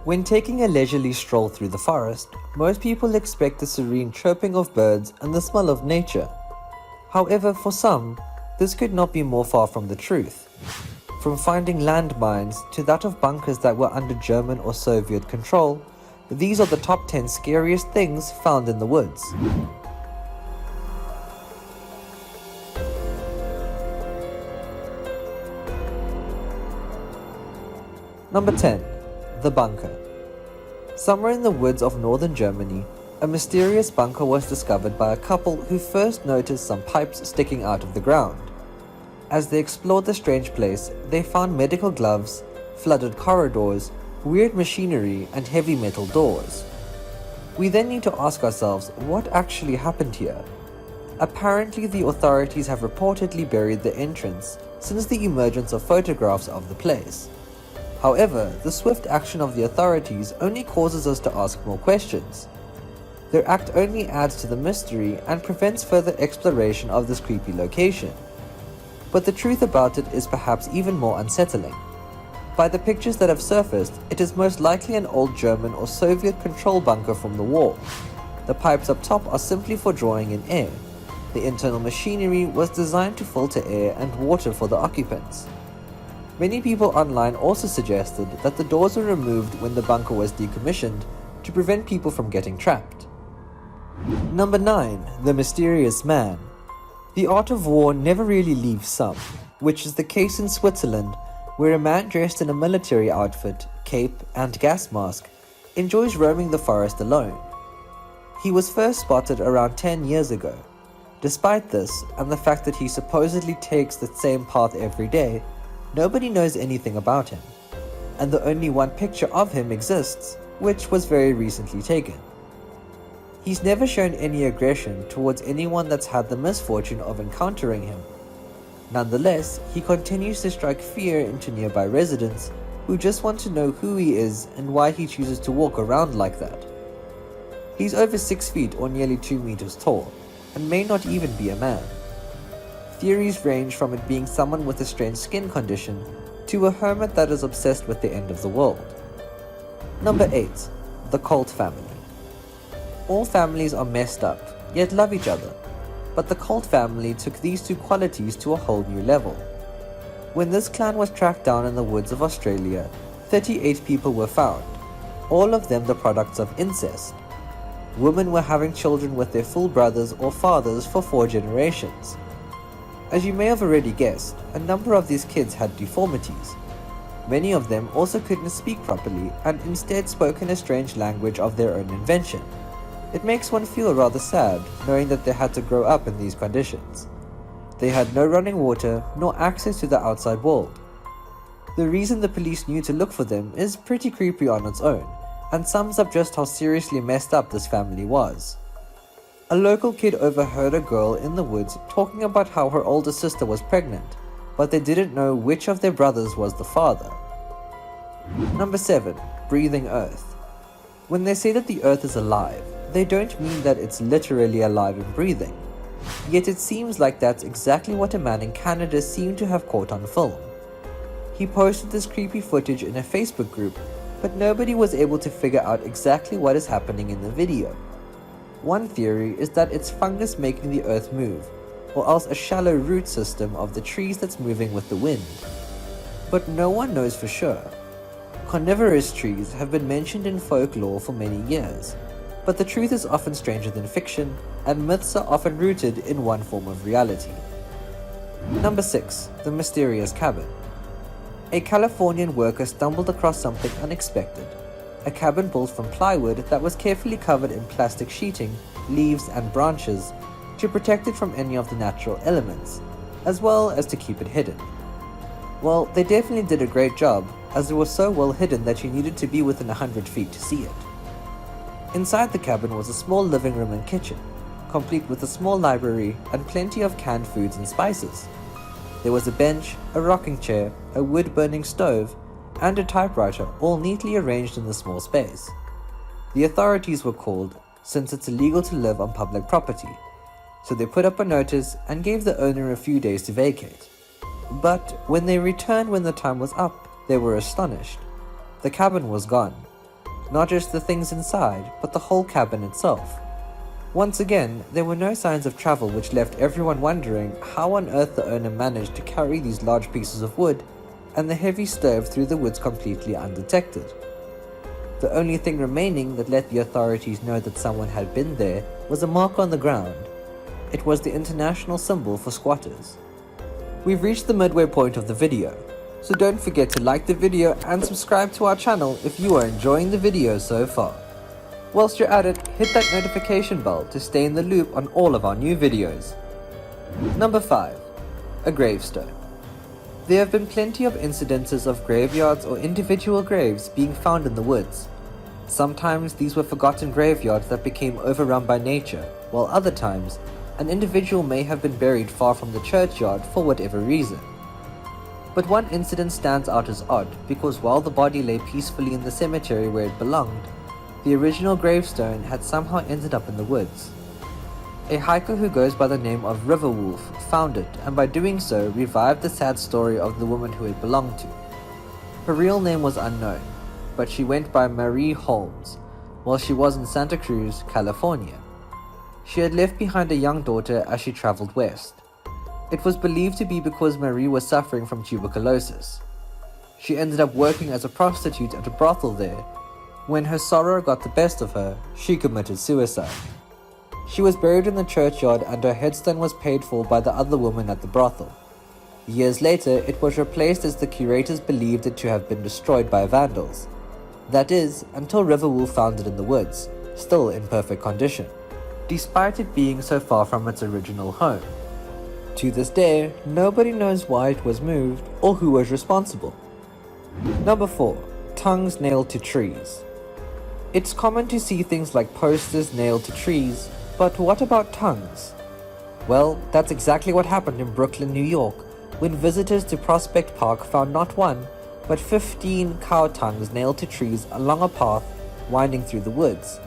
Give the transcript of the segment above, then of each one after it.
When taking a leisurely stroll through the forest, most people expect the serene chirping of birds and the smell of nature. However, for some, this could not be more far from the truth. From finding landmines to that of bunkers that were under German or Soviet control, these are the top 10 scariest things found in the woods. Number 10. The bunker. Somewhere in the woods of northern Germany, a mysterious bunker was discovered by a couple who first noticed some pipes sticking out of the ground. As they explored the strange place, they found medical gloves, flooded corridors, weird machinery, and heavy metal doors. We then need to ask ourselves what actually happened here. Apparently, the authorities have reportedly buried the entrance since the emergence of photographs of the place. However, the swift action of the authorities only causes us to ask more questions. Their act only adds to the mystery and prevents further exploration of this creepy location. But the truth about it is perhaps even more unsettling. By the pictures that have surfaced, it is most likely an old German or Soviet control bunker from the war. The pipes up top are simply for drawing in air. The internal machinery was designed to filter air and water for the occupants. Many people online also suggested that the doors were removed when the bunker was decommissioned to prevent people from getting trapped. Number 9. The Mysterious Man. The art of war never really leaves some, which is the case in Switzerland, where a man dressed in a military outfit, cape, and gas mask enjoys roaming the forest alone. He was first spotted around 10 years ago. Despite this, and the fact that he supposedly takes the same path every day, nobody knows anything about him, and the only one picture of him exists, which was very recently taken. He's never shown any aggression towards anyone that's had the misfortune of encountering him. Nonetheless, he continues to strike fear into nearby residents who just want to know who he is and why he chooses to walk around like that. He's over 6 feet or nearly 2 meters tall, and may not even be a man. Theories range from it being someone with a strange skin condition to a hermit that is obsessed with the end of the world. Number 8. The Colt family. All families are messed up, yet love each other, but the Colt family took these two qualities to a whole new level. When this clan was tracked down in the woods of Australia, 38 people were found, all of them the products of incest. Women were having children with their full brothers or fathers for 4 generations. As you may have already guessed, a number of these kids had deformities. Many of them also couldn't speak properly and instead spoke in a strange language of their own invention. It makes one feel rather sad knowing that they had to grow up in these conditions. They had no running water nor access to the outside world. The reason the police knew to look for them is pretty creepy on its own, and sums up just how seriously messed up this family was. A local kid overheard a girl in the woods talking about how her older sister was pregnant, but they didn't know which of their brothers was the father. Number 7. Breathing Earth. When they say that the Earth is alive, they don't mean that it's literally alive and breathing. Yet it seems like that's exactly what a man in Canada seemed to have caught on film. He posted this creepy footage in a Facebook group, but nobody was able to figure out exactly what is happening in the video. One theory is that it's fungus making the earth move, or else a shallow root system of the trees that's moving with the wind. But no one knows for sure. Carnivorous trees have been mentioned in folklore for many years, but the truth is often stranger than fiction, and myths are often rooted in one form of reality. Number 6. The Mysterious Cabin. A Californian worker stumbled across something unexpected. A cabin built from plywood that was carefully covered in plastic sheeting, leaves, and branches to protect it from any of the natural elements, as well as to keep it hidden. Well, they definitely did a great job, as it was so well hidden that you needed to be within 100 feet to see it. Inside the cabin was a small living room and kitchen, complete with a small library and plenty of canned foods and spices. There was a bench, a rocking chair, a wood-burning stove, and a typewriter, all neatly arranged in the small space. The authorities were called since it's illegal to live on public property, so they put up a notice and gave the owner a few days to vacate. But when they returned when the time was up, they were astonished. The cabin was gone. not just the things inside, but the whole cabin itself. Once again, there were no signs of travel, which left everyone wondering how on earth the owner managed to carry these large pieces of wood and the heavy stove through the woods completely undetected. The only thing remaining that let the authorities know that someone had been there was a mark on the ground. It was the international symbol for squatters. We've reached the midway point of the video, so don't forget to like the video and subscribe to our channel if you are enjoying the video so far. Whilst you're at it, hit that notification bell to stay in the loop on all of our new videos. Number 5. A gravestone. There have been plenty of incidences of graveyards or individual graves being found in the woods. Sometimes these were forgotten graveyards that became overrun by nature, while other times, an individual may have been buried far from the churchyard for whatever reason. But one incident stands out as odd because while the body lay peacefully in the cemetery where it belonged, the original gravestone had somehow ended up in the woods. A hiker who goes by the name of Riverwolf found it, and by doing so revived the sad story of the woman who it belonged to. Her real name was unknown, but she went by Marie Holmes while she was in Santa Cruz, California. She had left behind a young daughter as she traveled west. It was believed to be because Marie was suffering from tuberculosis. She ended up working as a prostitute at a brothel there. When her sorrow got the best of her, she committed suicide. She was buried in the churchyard and her headstone was paid for by the other woman at the brothel. Years later, it was replaced as the curators believed it to have been destroyed by vandals. That is, until Riverwolf found it in the woods, still in perfect condition, despite it being so far from its original home. To this day, nobody knows why it was moved or who was responsible. Number 4. Tongues nailed to trees. It's common to see things like posters nailed to trees, but what about tongues? Well, that's exactly what happened in Brooklyn, New York, when visitors to Prospect Park found not one, but 15 cow tongues nailed to trees along a path winding through the woods.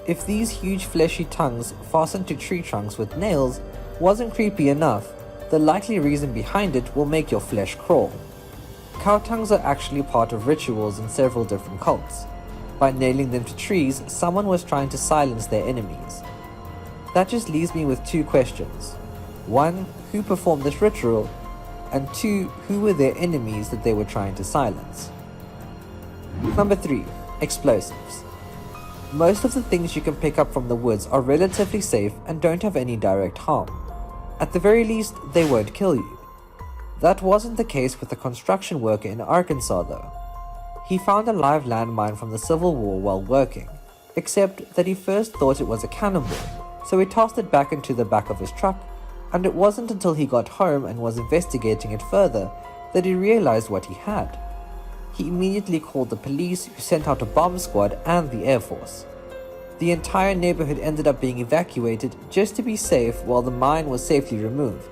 If these huge fleshy tongues fastened to tree trunks with nails wasn't creepy enough, the likely reason behind it will make your flesh crawl. Cow tongues are actually part of rituals in several different cults. By nailing them to trees, someone was trying to silence their enemies. That just leaves me with 2 questions. 1. Who performed this ritual? And 2. Who were their enemies that they were trying to silence? Number 3. Explosives. Most of the things you can pick up from the woods are relatively safe and don't have any direct harm. At the very least, they won't kill you. That wasn't the case with the construction worker in Arkansas though. He found a live landmine from the Civil War while working, except that he first thought it was a cannonball, so he tossed it back into the back of his truck, and it wasn't until he got home and was investigating it further that he realized what he had. He immediately called the police, who sent out a bomb squad and the Air Force. The entire neighborhood ended up being evacuated just to be safe while the mine was safely removed.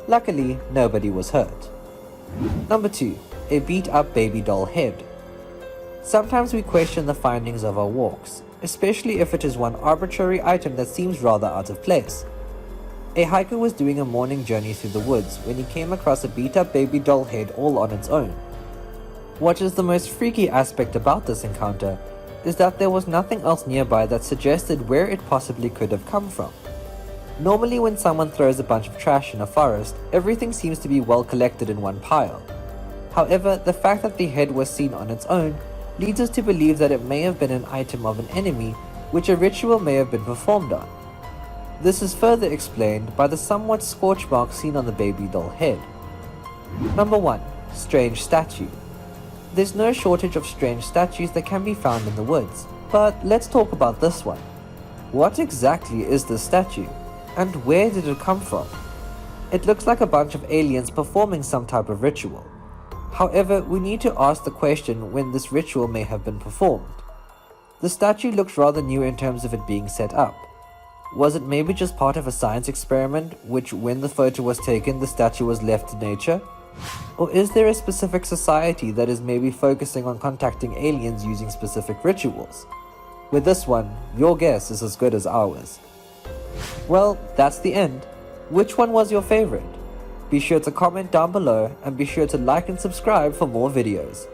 Luckily, nobody was hurt. Number 2. A beat-up baby doll head. Sometimes we question the findings of our walks, especially if it is one arbitrary item that seems rather out of place. A hiker was doing a morning journey through the woods when he came across a beat-up baby doll head all on its own. What is the most freaky aspect about this encounter is that there was nothing else nearby that suggested where it possibly could have come from. Normally when someone throws a bunch of trash in a forest, everything seems to be well collected in one pile. However, the fact that the head was seen on its own leads us to believe that it may have been an item of an enemy which a ritual may have been performed on. This is further explained by the somewhat scorch marks seen on the baby doll head. Number 1. Strange statue. There's no shortage of strange statues that can be found in the woods, but let's talk about this one. What exactly is this statue, and where did it come from? It looks like a bunch of aliens performing some type of ritual. However, we need to ask the question when this ritual may have been performed. The statue looks rather new in terms of it being set up. Was it maybe just part of a science experiment, which when the photo was taken, the statue was left to nature? Or is there a specific society that is maybe focusing on contacting aliens using specific rituals? With this one, your guess is as good as ours. Well, that's the end. Which one was your favorite? Be sure to comment down below and be sure to like and subscribe for more videos.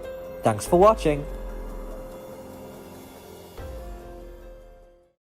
Thanks for watching.